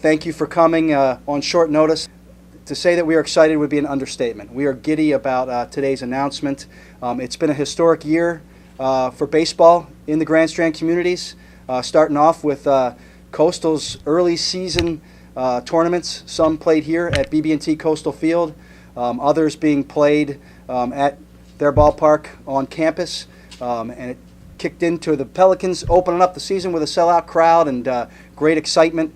thank you for coming on short notice. To say that we are excited would be an understatement. We are giddy about today's announcement. It's been a historic year for baseball in the Grand Strand communities, starting off with Coastal's early season tournaments. Some played here at BB&T Coastal Field, others being played at their ballpark on campus, and it kicked into the Pelicans opening up the season with a sellout crowd and great excitement.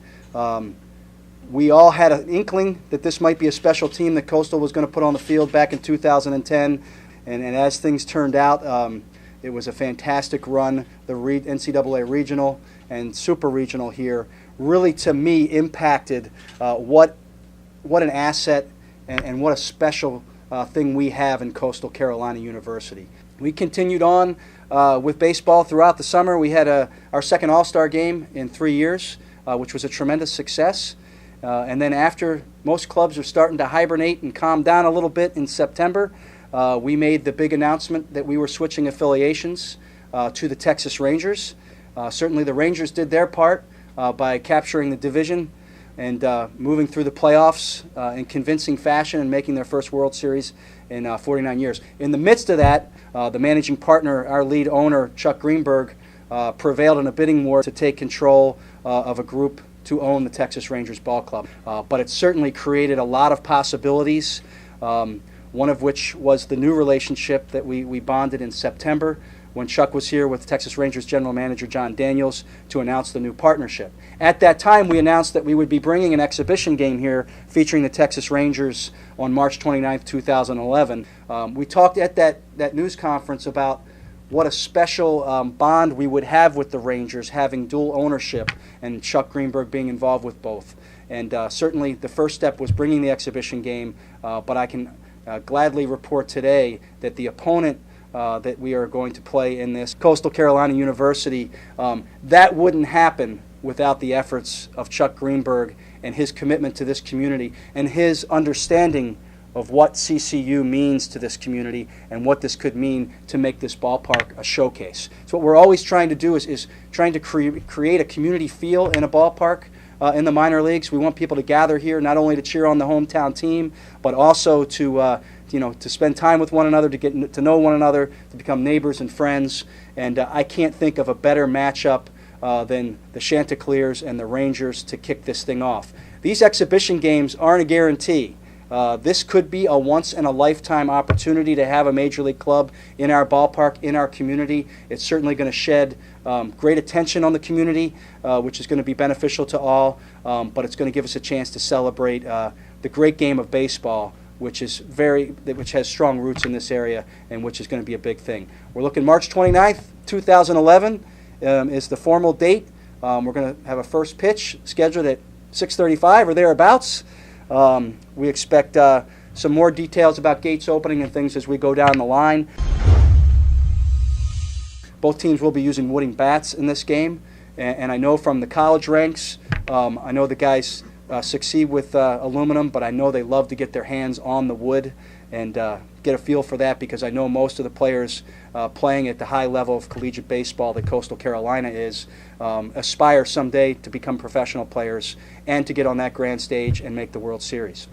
We all had an inkling that this might be a special team that Coastal was going to put on the field back in 2010, and as things turned out, it was a fantastic run. The NCAA regional and super regional here really, to me, impacted what an asset and what a special thing we have in Coastal Carolina University. We continued on with baseball throughout the summer. We had our second All-Star game in 3 years, which was a tremendous success. And then after most clubs are starting to hibernate and calm down a little bit in September, we made the big announcement that we were switching affiliations to the Texas Rangers. Certainly the Rangers did their part by capturing the division and moving through the playoffs in convincing fashion and making their first World Series in 49 years. In the midst of that, the managing partner, our lead owner, Chuck Greenberg, prevailed in a bidding war to take control of a group to own the Texas Rangers ball club. But it certainly created a lot of possibilities, one of which was the new relationship that we bonded in September when Chuck was here with Texas Rangers general manager John Daniels to announce the new partnership. At that time, we announced that we would be bringing an exhibition game here featuring the Texas Rangers on March 29th, 2011. We talked at that news conference about what a special bond we would have with the Rangers, having dual ownership and Chuck Greenberg being involved with both. And certainly the first step was bringing the exhibition game, but I can gladly report today that the opponent that we are going to play in this, Coastal Carolina University, that wouldn't happen without the efforts of Chuck Greenberg and his commitment to this community and his understanding of what CCU means to this community and what this could mean to make this ballpark a showcase. So what we're always trying to do is trying to create a community feel in a ballpark in the minor leagues. We want people to gather here not only to cheer on the hometown team, but also to spend time with one another, to get to know one another, to become neighbors and friends. And I can't think of a better matchup than the Chanticleers and the Rangers to kick this thing off. These exhibition games aren't a guarantee. This could be a once-in-a-lifetime opportunity to have a major league club in our ballpark, in our community. It's certainly going to shed great attention on the community, which is going to be beneficial to all, but it's going to give us a chance to celebrate the great game of baseball, which has strong roots in this area and which is going to be a big thing. We're looking March 29th, 2011 is the formal date. We're going to have a first pitch scheduled at 6:35 or thereabouts. We expect some more details about gates opening and things as we go down the line. Both teams will be using wooding bats in this game, and I know from the college ranks, I know the guys succeed with aluminum, but I know they love to get their hands on the wood and get a feel for that, because I know most of the players playing at the high level of collegiate baseball that Coastal Carolina is aspire someday to become professional players and to get on that grand stage and make the World Series.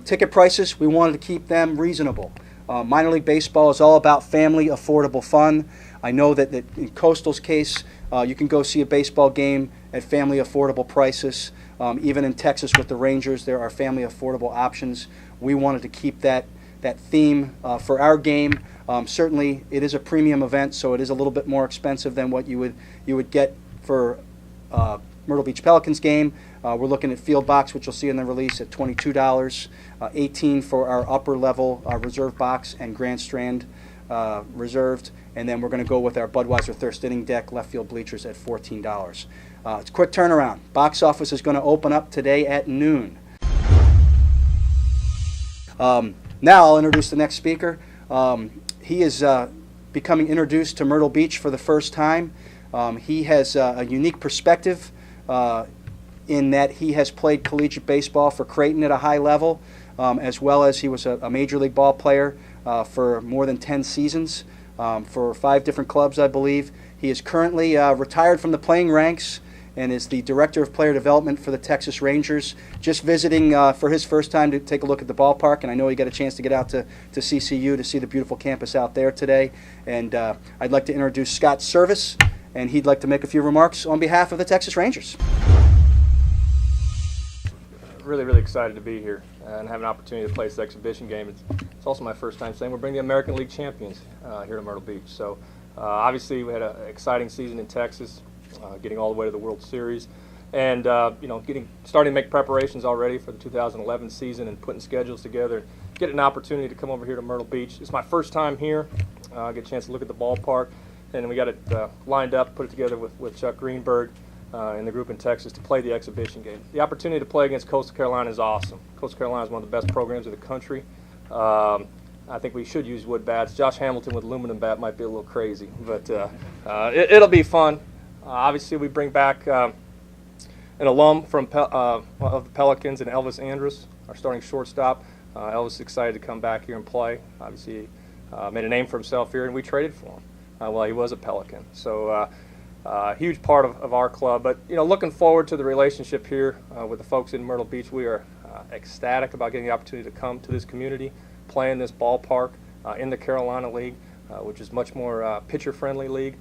Ticket prices, we wanted to keep them reasonable. Minor league baseball is all about family, affordable fun. I know that in Coastal's case, you can go see a baseball game at family affordable prices. Even in Texas with the Rangers, there are family affordable options. We wanted to keep that theme for our game. Certainly, it is a premium event, so it is a little bit more expensive than what you would get for Myrtle Beach Pelicans game. We're looking at field box, which you'll see in the release, at $22, $18 for our upper level reserve box and Grand Strand reserved, and then we're going to go with our Budweiser Thirst Inning Deck left field bleachers at $14. It's a quick turnaround. Box office is going to open up today at noon. Now I'll introduce the next speaker. He is becoming introduced to Myrtle Beach for the first time. He has a unique perspective in that he has played collegiate baseball for Creighton at a high level, as well as he was a major league ball player for more than 10 seasons for 5 different clubs, I believe. He is currently retired from the playing ranks and is the Director of Player Development for the Texas Rangers. Just visiting for his first time to take a look at the ballpark, and I know he got a chance to get out to CCU to see the beautiful campus out there today. And I'd like to introduce Scott Service, and he'd like to make a few remarks on behalf of the Texas Rangers. Really excited to be here and have an opportunity to play this exhibition game. It's also my first time saying we're bringing the American League champions here to Myrtle Beach. So obviously we had an exciting season in Texas, getting all the way to the World Series, and starting to make preparations already for the 2011 season and putting schedules together. Get an opportunity to come over here to Myrtle Beach. It's my first time here. Get a chance to look at the ballpark, and we got it lined up, put it together with Chuck Greenberg and the group in Texas to play the exhibition game. The opportunity to play against Coastal Carolina is awesome. Coastal Carolina is one of the best programs in the country. I think we should use wood bats. Josh Hamilton with aluminum bat might be a little crazy, but it'll be fun. Obviously, we bring back an alum from of the Pelicans and Elvis Andrus, our starting shortstop. Elvis is excited to come back here and play. Obviously, made a name for himself here, and we traded for him while he was a Pelican. So. Huge part of our club, but looking forward to the relationship here with the folks in Myrtle Beach. We are ecstatic about getting the opportunity to come to this community, play in this ballpark in the Carolina League, which is much more pitcher-friendly league.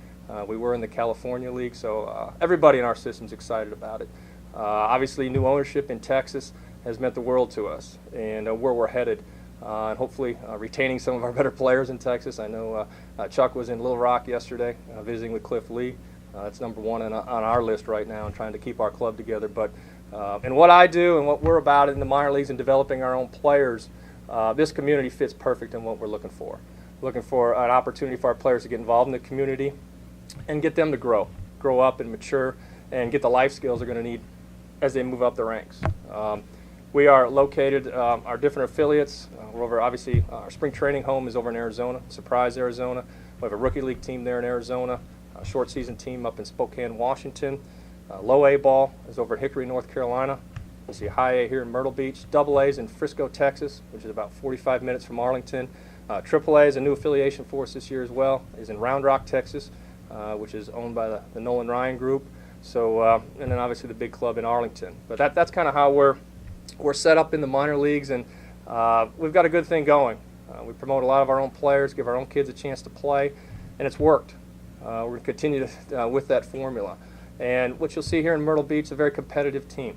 We were in the California League, so everybody in our system is excited about it. Obviously, new ownership in Texas has meant the world to us, and where we're headed. And hopefully retaining some of our better players in Texas. I know Chuck was in Little Rock yesterday visiting with Cliff Lee. That's number one on our list right now and trying to keep our club together. But in what I do and what we're about in the minor leagues and developing our own players, this community fits perfect in what we're looking for. We're looking for an opportunity for our players to get involved in the community and get them to grow up and mature and get the life skills they're going to need as they move up the ranks. We are located, our different affiliates, we're over, obviously, our spring training home is over in Arizona, Surprise, Arizona. We have a rookie league team there in Arizona. A short season team up in Spokane, Washington. Low A ball is over at Hickory, North Carolina. You see high A here in Myrtle Beach. Double A is in Frisco, Texas, which is about 45 minutes from Arlington. Triple A is a new affiliation for us this year as well, is in Round Rock, Texas, which is owned by the Nolan Ryan Group. So, and then obviously the big club in Arlington. But that's kind of how we're set up in the minor leagues, and we've got a good thing going. We promote a lot of our own players, give our own kids a chance to play, and it's worked. We're going to continue with that formula. And what you'll see here in Myrtle Beach is a very competitive team.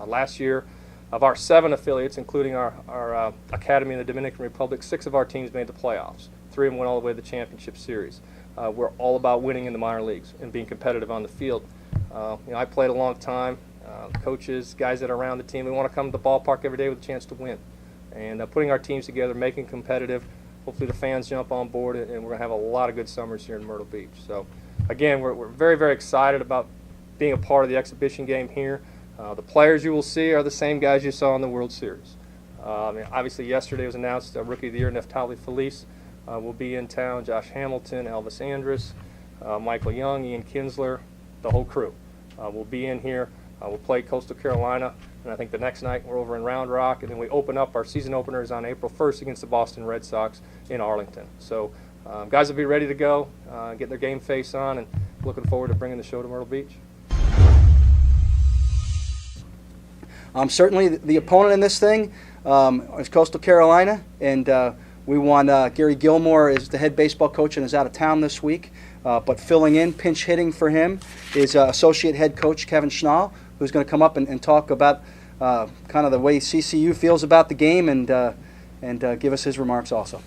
Last year, of our 7 affiliates, including our academy in the Dominican Republic, 6 of our teams made the playoffs. 3 of them went all the way to the championship series. We're all about winning in the minor leagues and being competitive on the field. I played a long time. Coaches, guys that are around the team, we want to come to the ballpark every day with a chance to win. And putting our teams together, making competitive. Hopefully the fans jump on board, and we're going to have a lot of good summers here in Myrtle Beach. So, again, we're very excited about being a part of the exhibition game here. The players you will see are the same guys you saw in the World Series. Obviously, yesterday was announced Rookie of the Year, Neftali Felice will be in town. Josh Hamilton, Elvis Andrus, Michael Young, Ian Kinsler, the whole crew will be in here. We'll play Coastal Carolina, and I think the next night we're over in Round Rock, and then we open up. Our season opener is on April 1st against the Boston Red Sox in Arlington. So guys will be ready to go, getting their game face on, and looking forward to bringing the show to Myrtle Beach. Certainly the opponent in this thing is Coastal Carolina, and we want Gary Gilmore is the head baseball coach and is out of town this week. But filling in, pinch hitting for him, is associate head coach Kevin Schnall, who's going to come up and talk about kind of the way CCU feels about the game and give us his remarks also.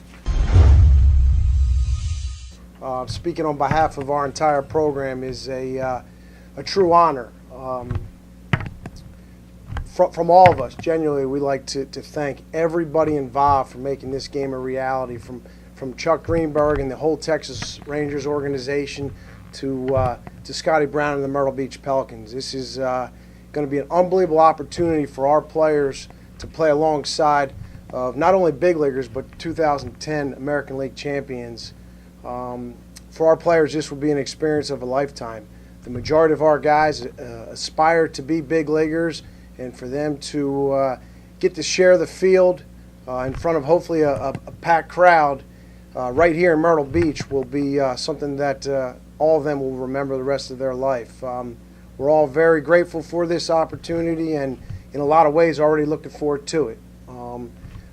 Speaking on behalf of our entire program is a true honor. From all of us, genuinely, we like to thank everybody involved for making this game a reality, from Chuck Greenberg and the whole Texas Rangers organization to Scotty Brown and the Myrtle Beach Pelicans. This is going to be an unbelievable opportunity for our players to play alongside of not only big leaguers but 2010 American League champions. For our players, this will be an experience of a lifetime. The majority of our guys aspire to be big leaguers, and for them to get to share the field in front of hopefully a packed crowd right here in Myrtle Beach will be something that all of them will remember the rest of their life. we're all very grateful for this opportunity, and in a lot of ways already looking forward to it.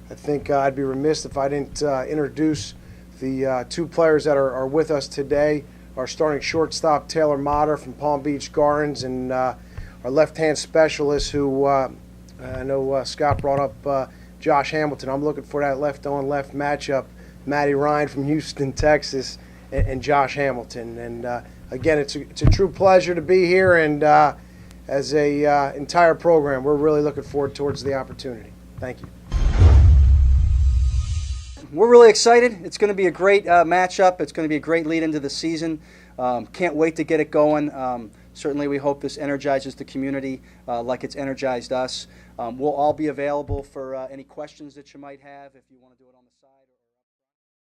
I think I'd be remiss if I didn't introduce the two players that are with us today. Our starting shortstop, Taylor Motter from Palm Beach Gardens, and our left-hand specialist who I know Scott brought up, Josh Hamilton. I'm looking for that left-on-left matchup, Matty Ryan from Houston, Texas, and Josh Hamilton. And again, it's a true pleasure to be here, and as a entire program, we're really looking forward towards the opportunity. Thank you. We're really excited. It's going to be a great matchup. It's going to be a great lead into the season. Can't wait to get it going. Certainly we hope this energizes the community like it's energized us. We'll all be available for any questions that you might have if you want to do it on the side.